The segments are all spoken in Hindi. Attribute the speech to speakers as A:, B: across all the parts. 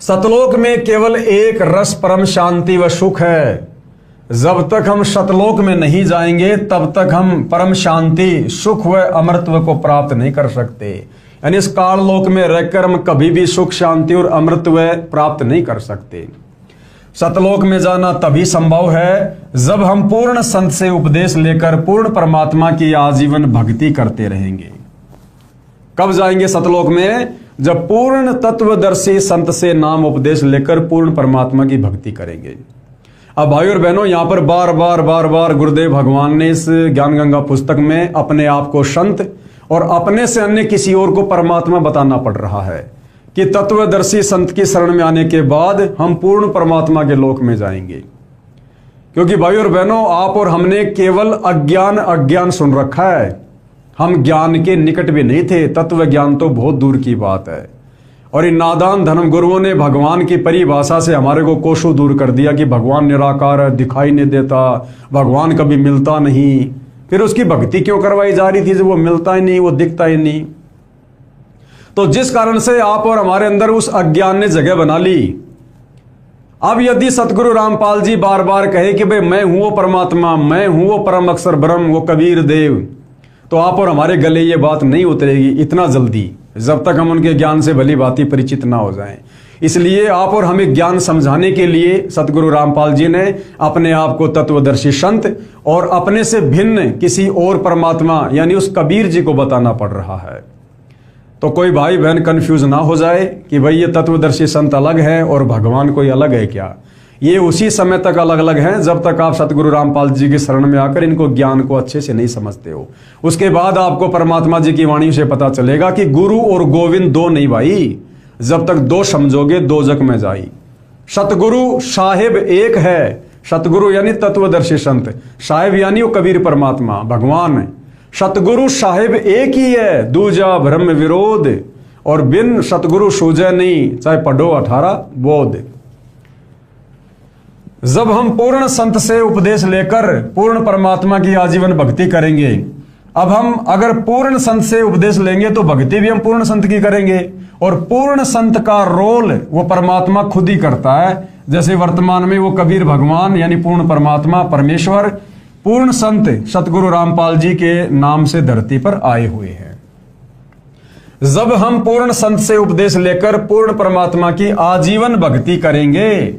A: सतलोक में केवल एक रस परम शांति व सुख है। जब तक हम सतलोक में नहीं जाएंगे तब तक हम परम शांति, सुख व अमृतत्व को प्राप्त नहीं कर सकते। यानी इस काल लोक में रहकर हम कभी भी सुख, शांति और अमृतत्व प्राप्त नहीं कर सकते। सतलोक में जाना तभी संभव है जब हम पूर्ण संत से उपदेश लेकर पूर्ण परमात्मा की आजीवन भक्ति करते रहेंगे। कब जाएंगे सतलोक में? जब पूर्ण तत्वदर्शी संत से नाम उपदेश लेकर पूर्ण परमात्मा की भक्ति करेंगे। अब भाई और बहनों, यहां पर बार बार गुरुदेव भगवान ने इस ज्ञान गंगा पुस्तक में अपने आप को संत और अपने से अन्य किसी और को परमात्मा बताना पड़ रहा है कि तत्वदर्शी संत की शरण में आने के बाद हम पूर्ण परमात्मा के लोक में जाएंगे। क्योंकि भाई और बहनों, आप और हमने केवल अज्ञान सुन रखा है। हम ज्ञान के निकट भी नहीं थे। तत्व ज्ञान तो बहुत दूर की बात है। और इन नादान धर्म गुरुओं ने भगवान की परिभाषा से हमारे को कोसों दूर कर दिया कि भगवान निराकार है, दिखाई नहीं देता, भगवान कभी मिलता नहीं। फिर उसकी भक्ति क्यों करवाई जा रही थी जब वो मिलता ही नहीं, वो दिखता ही नहीं? तो जिस कारण से आप और हमारे अंदर उस अज्ञान ने जगह बना ली। अब यदि सतगुरु रामपाल जी बार बार कहे कि भाई मैं हूं वो परमात्मा, मैं हूं वो परम अक्षर ब्रह्म, वो कबीर देव, तो आप और हमारे गले ये बात नहीं उतरेगी इतना जल्दी, जब तक हम उनके ज्ञान से भली भांति परिचित ना हो जाएं। इसलिए आप और हमें ज्ञान समझाने के लिए सतगुरु रामपाल जी ने अपने आप को तत्वदर्शी संत और अपने से भिन्न किसी और परमात्मा यानी उस कबीर जी को बताना पड़ रहा है। तो कोई भाई बहन कंफ्यूज ना हो जाए कि भाई ये तत्वदर्शी संत अलग है और भगवान कोई अलग है क्या। ये उसी समय तक अलग अलग हैं जब तक आप सतगुरु रामपाल जी की शरण में आकर इनको ज्ञान को अच्छे से नहीं समझते हो। उसके बाद आपको परमात्मा जी की वाणी से पता चलेगा कि गुरु और गोविंद दो नहीं भाई। जब तक दो समझोगे दो जग में जाई। सतगुरु साहिब एक है। सतगुरु यानी तत्वदर्शी संत, साहिब यानी वो कबीर परमात्मा भगवान है। सतगुरु साहिब एक ही है, दूजा ब्रह्म विरोध, और बिन सतगुरु सूझे नहीं, चाहे पढ़ो 18 बोध। जब हम पूर्ण संत से उपदेश लेकर पूर्ण परमात्मा की आजीवन भक्ति करेंगे। अब हम अगर पूर्ण संत से उपदेश लेंगे तो भक्ति भी हम पूर्ण संत की करेंगे, और पूर्ण संत का रोल वो परमात्मा खुद ही करता है। जैसे वर्तमान में वो कबीर भगवान यानी पूर्ण परमात्मा परमेश्वर पूर्ण संत सतगुरु रामपाल जी के नाम से धरती पर आए हुए हैं। जब हम पूर्ण संत से उपदेश लेकर पूर्ण परमात्मा की आजीवन भक्ति करेंगे,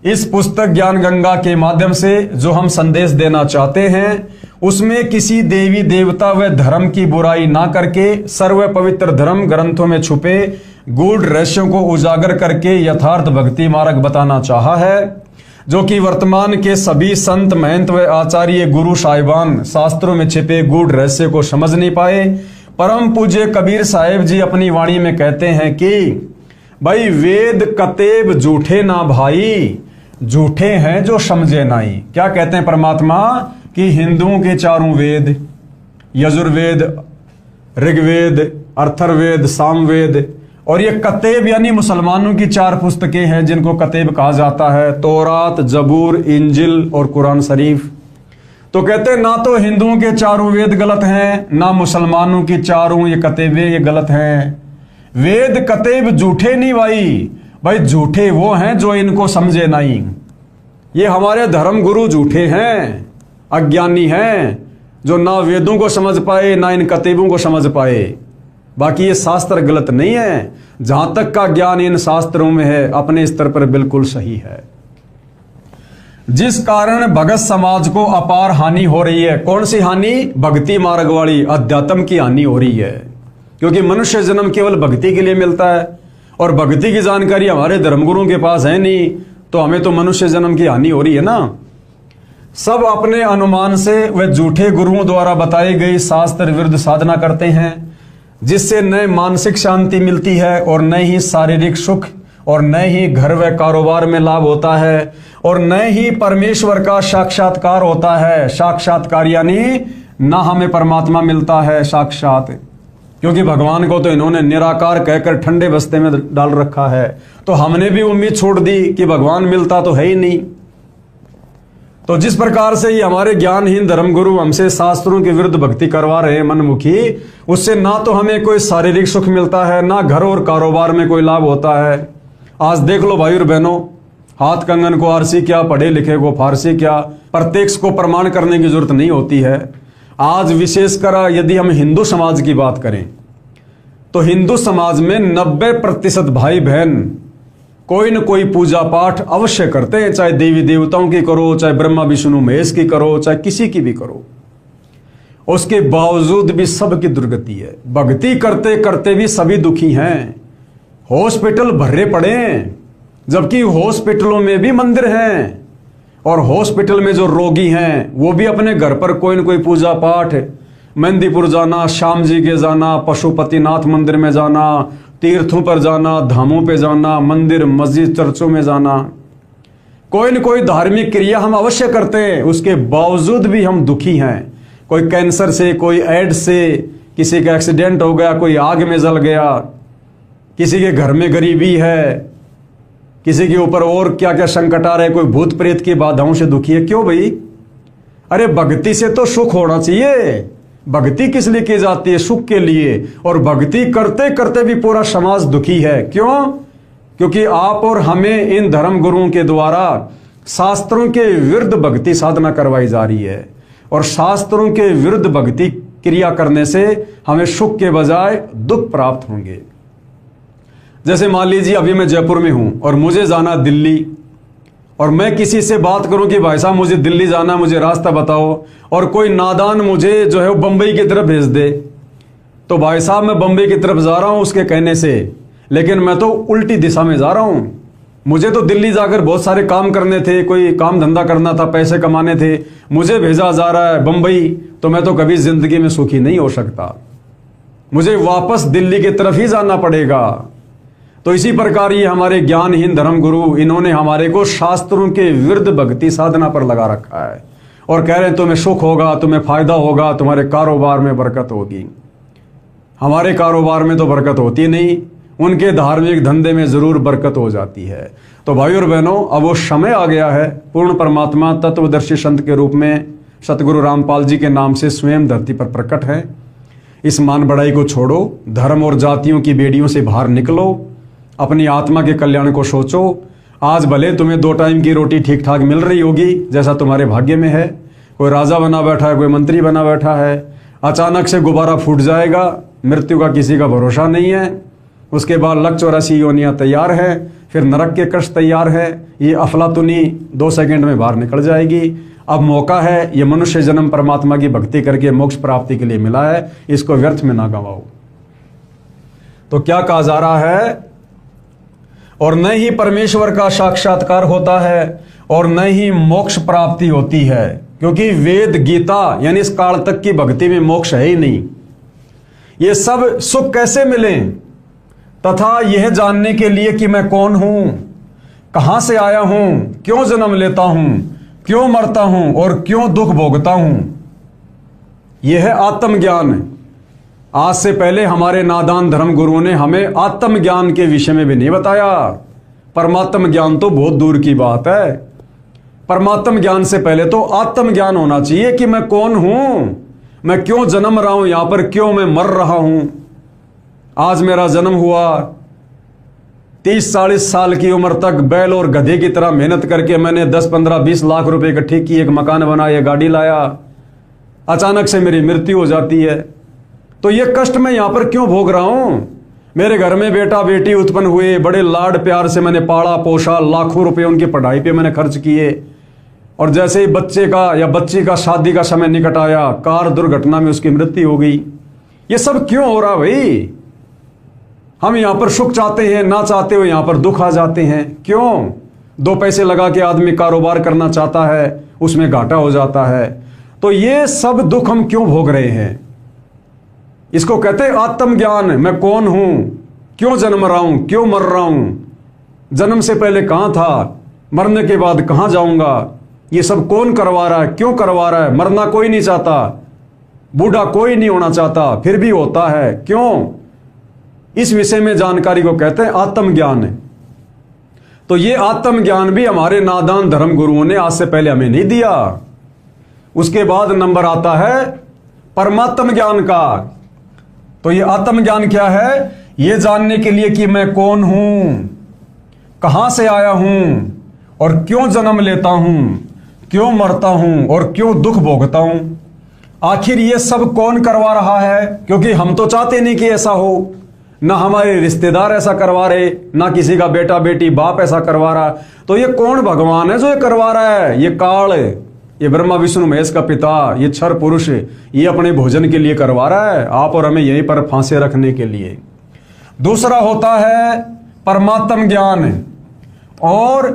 A: इस पुस्तक ज्ञान गंगा के माध्यम से जो हम संदेश देना चाहते हैं उसमें किसी देवी देवता व धर्म की बुराई ना करके सर्व पवित्र धर्म ग्रंथों में छुपे गूढ़ रहस्यों को उजागर करके यथार्थ भक्ति मार्ग बताना चाहा है, जो कि वर्तमान के सभी संत महंत व आचार्य गुरु साहिबान शास्त्रों में छिपे गूढ़ रहस्य को समझ नहीं पाए। परम पूज्य कबीर साहिब जी अपनी वाणी में कहते हैं कि भाई वेद कतेब झूठे ना भाई, झूठे हैं जो समझे नाई। क्या कहते हैं परमात्मा कि हिंदुओं के चारों वेद, यजुर्वेद, ऋग्वेद, अथर्ववेद, सामवेद, और ये कतेब यानी मुसलमानों की 4 पुस्तकें हैं जिनको कतेब कहा जाता है, तौरात, जबूर, इंजिल और कुरान शरीफ। तो कहते हैं ना तो हिंदुओं के चारों वेद गलत हैं, ना मुसलमानों की चारों ये कतेबें ये गलत हैं। वेद कतेब झूठे नहीं भाई झूठे वो हैं जो इनको समझे नहीं। ये हमारे धर्म गुरु झूठे हैं, अज्ञानी हैं, जो ना वेदों को समझ पाए ना इन कतेबों को समझ पाए। बाकी ये शास्त्र गलत नहीं है, जहां तक का ज्ञान इन शास्त्रों में है अपने स्तर पर बिल्कुल सही है। जिस कारण भगत समाज को अपार हानि हो रही है। कौन सी हानि? भक्ति मार्ग वाली अध्यात्म की हानि हो रही है। क्योंकि मनुष्य जन्म केवल भक्ति के लिए मिलता है और भक्ति की जानकारी हमारे धर्मगुरुओं के पास है नहीं, तो हमें तो मनुष्य जन्म की हानि हो रही है ना। सब अपने अनुमान से वे झूठे गुरुओं द्वारा बताई गई शास्त्र विरुद्ध साधना करते हैं, जिससे न मानसिक शांति मिलती है और न ही शारीरिक सुख और न ही घर व कारोबार में लाभ होता है और न ही परमेश्वर का साक्षात्कार होता है। साक्षात्कार यानी ना हमें परमात्मा मिलता है साक्षात, क्योंकि भगवान को तो इन्होंने निराकार कहकर ठंडे बस्ते में डाल रखा है। तो हमने भी उम्मीद छोड़ दी कि भगवान मिलता तो है ही नहीं। तो जिस प्रकार से ये हमारे ज्ञानहीन धर्मगुरु हमसे शास्त्रों के विरुद्ध भक्ति करवा रहे हैं मनमुखी, उससे ना तो हमें कोई शारीरिक सुख मिलता है, ना घर और कारोबार में कोई लाभ होता है, आज देख लो भाई और बहनों, हाथ कंगन को आरसी क्या, पढ़े लिखे को फारसी क्या, प्रत्यक्ष को प्रमाण करने की जरूरत नहीं होती है। आज विशेषकर यदि हम हिंदू समाज की बात करें तो हिंदू समाज में 90% भाई बहन कोई न कोई पूजा पाठ अवश्य करते हैं, चाहे देवी देवताओं की करो, चाहे ब्रह्मा विष्णु महेश की करो, चाहे किसी की भी करो। उसके बावजूद भी सबकी दुर्गति है। भक्ति करते करते भी सभी दुखी हैं। हॉस्पिटल भरे पड़े हैं, जबकि हॉस्पिटलों में भी मंदिर हैं, और हॉस्पिटल में जो रोगी हैं वो भी अपने घर पर कोई न कोई पूजा पाठ, मेहंदीपुर जाना, श्याम जी के जाना, पशुपतिनाथ मंदिर में जाना, तीर्थों पर जाना, धामों पे जाना, मंदिर मस्जिद चर्चों में जाना, कोई न कोई धार्मिक क्रिया हम अवश्य करते हैं। उसके बावजूद भी हम दुखी हैं। कोई कैंसर से, कोई एड्स से, किसी का एक्सीडेंट हो गया, कोई आग में जल गया, किसी के घर में गरीबी है, किसी के ऊपर और क्या क्या संकट आ रहे, कोई भूत प्रेत की बाधाओं से दुखी है। क्यों भाई? अरे भक्ति से तो सुख होना चाहिए। भक्ति किस लिए की जाती है? सुख के लिए। और भक्ति करते करते भी पूरा समाज दुखी है। क्यों? क्योंकि आप और हमें इन धर्म गुरुओं के द्वारा शास्त्रों के विरुद्ध भक्ति साधना करवाई जा रही है, और शास्त्रों के विरुद्ध भक्ति क्रिया करने से हमें सुख के बजाय दुख प्राप्त होंगे। जैसे मान लीजिए अभी मैं जयपुर में हूं और मुझे जाना दिल्ली, और मैं किसी से बात करूं कि भाई साहब मुझे दिल्ली जाना, मुझे रास्ता बताओ, और कोई नादान मुझे जो है वो बंबई की तरफ भेज दे, तो भाई साहब मैं बंबई की तरफ जा रहा हूं उसके कहने से, लेकिन मैं तो उल्टी दिशा में जा रहा हूं। मुझे तो दिल्ली जाकर बहुत सारे काम करने थे, कोई काम धंधा करना था, पैसे कमाने थे, मुझे भेजा जा रहा है बंबई, तो मैं तो कभी जिंदगी में सुखी नहीं हो सकता। मुझे वापस दिल्ली की तरफ ही जाना पड़ेगा। तो इसी प्रकार ये हमारे ज्ञानहीन धर्म गुरु, इन्होंने हमारे को शास्त्रों के विरुद्ध भक्ति साधना पर लगा रखा है, और कह रहे हैं तुम्हें सुख होगा, तुम्हें फायदा होगा, तुम्हारे कारोबार में बरकत होगी। हमारे कारोबार में तो बरकत होती नहीं, उनके धार्मिक धंधे में जरूर बरकत हो जाती है। तो भाई और बहनों, अब वो समय आ गया है, पूर्ण परमात्मा तत्वदर्शी संत के रूप में सतगुरु रामपाल जी के नाम से स्वयं धरती पर प्रकट है। इस मान बढ़ाई को छोड़ो, धर्म और जातियों की बेड़ियों से बाहर निकलो, अपनी आत्मा के कल्याण को सोचो। आज भले तुम्हें 2 टाइम की रोटी ठीक ठाक मिल रही होगी, जैसा तुम्हारे भाग्य में है। कोई राजा बना बैठा है, कोई मंत्री बना बैठा है, अचानक से गुब्बारा फूट जाएगा, मृत्यु का किसी का भरोसा नहीं है। उसके बाद 184 योनियां तैयार है, फिर नरक के कष्ट तैयार है। ये अफलातुनी 2 सेकंड में बाहर निकल जाएगी। अब मौका है, ये मनुष्य जन्म परमात्मा की भक्ति करके मोक्ष प्राप्ति के लिए मिला है, इसको व्यर्थ में ना गंवाओ। तो क्या कहा जा रहा है? और न ही परमेश्वर का साक्षात्कार होता है और न ही मोक्ष प्राप्ति होती है, क्योंकि वेद गीता यानी इस काल तक की भक्ति में मोक्ष है ही नहीं। ये सब सुख कैसे मिले, तथा यह जानने के लिए कि मैं कौन हूं, कहां से आया हूं, क्यों जन्म लेता हूं, क्यों मरता हूं और क्यों दुख भोगता हूं, यह है आत्मज्ञान। आज से पहले हमारे नादान धर्म गुरुओं ने हमें आत्मज्ञान के विषय में भी नहीं बताया। परमात्म ज्ञान तो बहुत दूर की बात है। परमात्म ज्ञान से पहले तो आत्मज्ञान होना चाहिए कि मैं कौन हूं, मैं क्यों जन्म रहा हूं यहां पर, क्यों मैं मर रहा हूं। आज मेरा जन्म हुआ, 30-40 साल की उम्र तक बैल और गधे की तरह मेहनत करके मैंने 10-15-20 लाख रुपए इकट्ठे किए, एक मकान बनाया, गाड़ी लाया, अचानक से मेरी मृत्यु हो जाती है। तो ये कष्ट मैं यहां पर क्यों भोग रहा हूं? मेरे घर में बेटा बेटी उत्पन्न हुए, बड़े लाड प्यार से मैंने पाला पोषा, लाखों रुपए उनकी पढ़ाई पे मैंने खर्च किए, और जैसे ही बच्चे का या बच्ची का शादी का समय निकट आया, कार दुर्घटना में उसकी मृत्यु हो गई। ये सब क्यों हो रहा भाई? हम यहां पर सुख चाहते हैं, ना चाहते हुए यहां पर दुख आ जाते हैं। क्यों? 2 पैसे लगा के आदमी कारोबार करना चाहता है, उसमें घाटा हो जाता है। तो ये सब दुख हम क्यों भोग रहे हैं? इसको कहते हैं आत्मज्ञान। मैं कौन हूं, क्यों जन्म रहा हूं, क्यों मर रहा हूं, जन्म से पहले कहां था, मरने के बाद कहां जाऊंगा, ये सब कौन करवा रहा है, क्यों करवा रहा है? मरना कोई नहीं चाहता, बूढ़ा कोई नहीं होना चाहता, फिर भी होता है, क्यों? इस विषय में जानकारी को कहते हैं आत्मज्ञान। तो ये आत्मज्ञान भी हमारे नादान धर्म गुरुओं ने आज से पहले हमें नहीं दिया। उसके बाद नंबर आता है परमात्म ज्ञान का। तो ये आत्मज्ञान क्या है? ये जानने के लिए कि मैं कौन हूं, कहां से आया हूं और क्यों जन्म लेता हूं, क्यों मरता हूं और क्यों दुख भोगता हूं। आखिर ये सब कौन करवा रहा है, क्योंकि हम तो चाहते नहीं कि ऐसा हो, ना हमारे रिश्तेदार ऐसा करवा रहे, ना किसी का बेटा बेटी बाप ऐसा करवा रहा। तो ये कौन भगवान है जो ये करवा रहा है? ये काल, ये ब्रह्मा विष्णु महेश का पिता, ये क्षर पुरुष, ये अपने भोजन के लिए करवा रहा है, आप और हमें यहीं पर फांसे रखने के लिए। दूसरा होता है परमात्म ज्ञान। और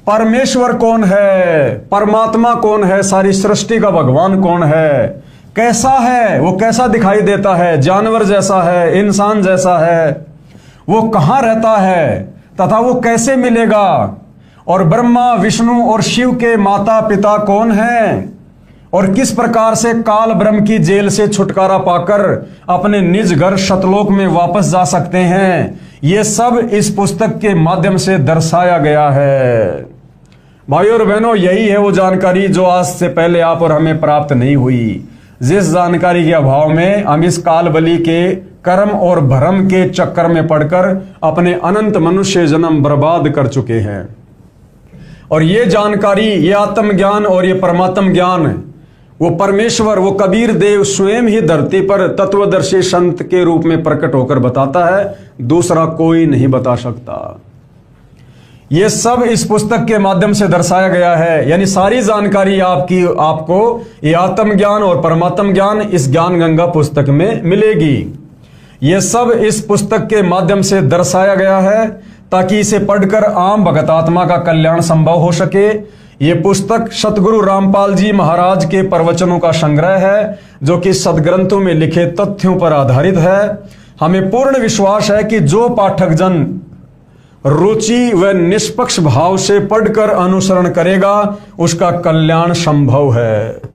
A: परमेश्वर कौन है, परमात्मा कौन है, सारी सृष्टि का भगवान कौन है, कैसा है, वो कैसा दिखाई देता है, जानवर जैसा है, इंसान जैसा है, वो कहां रहता है तथा वो कैसे मिलेगा। और ब्रह्मा विष्णु और शिव के माता पिता कौन हैं और किस प्रकार से काल ब्रह्म की जेल से छुटकारा पाकर अपने निज घर शतलोक में वापस जा सकते हैं, ये सब इस पुस्तक के माध्यम से दर्शाया गया है। भाइयों और बहनों, यही है वो जानकारी जो आज से पहले आप और हमें प्राप्त नहीं हुई, जिस जानकारी के अभाव में हम इस काल बलि के कर्म और भ्रम के चक्कर में पड़कर अपने अनंत मनुष्य जन्म बर्बाद कर चुके हैं। और ये जानकारी, ये आत्मज्ञान और ये परमात्म ज्ञान, वो परमेश्वर, वो कबीर देव स्वयं ही धरती पर तत्वदर्शी संत के रूप में प्रकट होकर बताता है, दूसरा कोई नहीं बता सकता। ये सब इस पुस्तक के माध्यम से दर्शाया गया है, यानी सारी जानकारी आपको ये आत्मज्ञान और परमात्म ज्ञान इस ज्ञान गंगा पुस्तक में मिलेगी। ये सब इस पुस्तक के माध्यम से दर्शाया गया है ताकि इसे पढ़कर आम भगत आत्मा का कल्याण संभव हो सके। ये पुस्तक सतगुरु रामपाल जी महाराज के प्रवचनों का संग्रह है, जो कि सदग्रंथों में लिखे तथ्यों पर आधारित है। हमें पूर्ण विश्वास है कि जो पाठक जन रुचि व निष्पक्ष भाव से पढ़कर अनुसरण करेगा, उसका कल्याण संभव है।